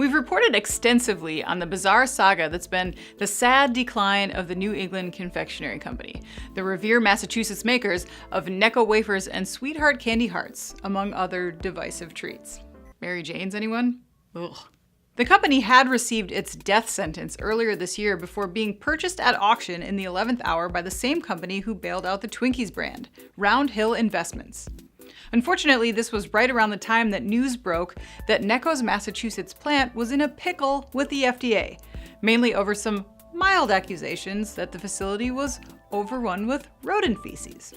We've reported extensively on the bizarre saga that's been the sad decline of the New England Confectionary Company, the Revere, Massachusetts makers of Necco wafers and Sweetheart candy hearts, among other divisive treats. Mary Jane's, anyone? Ugh. The company had received its death sentence earlier this year before being purchased at auction in the 11th hour by the same company who bailed out the Twinkies brand, Round Hill Investments. Unfortunately, this was right around the time that news broke that Necco's Massachusetts plant was in a pickle with the FDA, mainly over some mild accusations that the facility was overrun with rodent feces.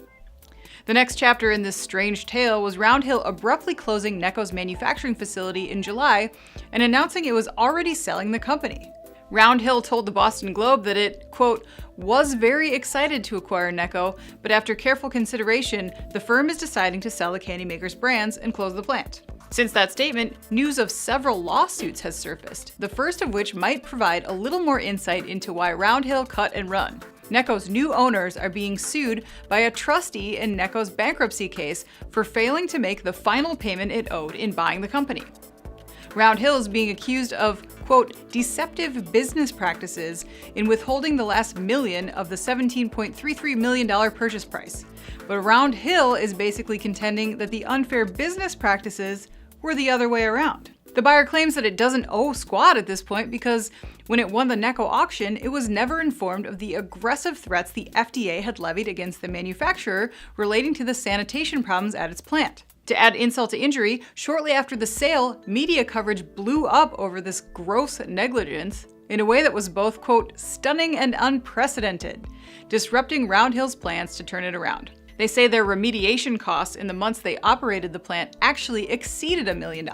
The next chapter in this strange tale was Round Hill abruptly closing Necco's manufacturing facility in July and announcing it was already selling the company. Round Hill told the Boston Globe that it, quote, was very excited to acquire Necco, but after careful consideration, the firm is deciding to sell the candymaker's brands and close the plant. Since that statement, news of several lawsuits has surfaced, the first of which might provide a little more insight into why Round Hill cut and run. Necco's new owners are being sued by a trustee in Necco's bankruptcy case for failing to make the final payment it owed in buying the company. Round Hill is being accused of, quote, deceptive business practices in withholding the last million of the $17.33 million purchase price. But Round Hill is basically contending that the unfair business practices were the other way around. The buyer claims that it doesn't owe squat at this point because when it won the Necco auction, it was never informed of the aggressive threats the FDA had levied against the manufacturer relating to the sanitation problems at its plant. To add insult to injury, shortly after the sale, media coverage blew up over this gross negligence in a way that was both, quote, stunning and unprecedented, disrupting Round Hill's plans to turn it around. They say their remediation costs in the months they operated the plant actually exceeded $1 million,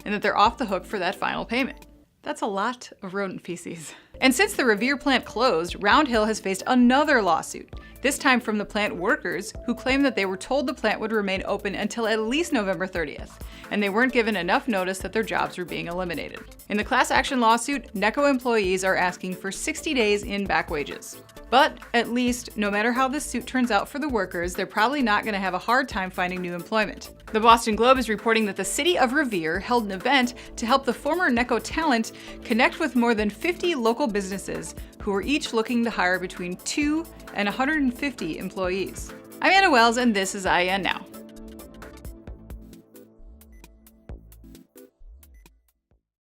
and that they're off the hook for that final payment. That's a lot of rodent feces. And since the Revere plant closed, Round Hill has faced another lawsuit, this time from the plant workers who claim that they were told the plant would remain open until at least November 30th, and they weren't given enough notice that their jobs were being eliminated. In the class action lawsuit, Necco employees are asking for 60 days in back wages. But at least, no matter how this suit turns out for the workers, they're probably not going to have a hard time finding new employment. The Boston Globe is reporting that the city of Revere held an event to help the former Necco talent connect with more than 50 local businesses who were each looking to hire between 2 and 150 employees. I'm Anna Wells, and this is IEN Now.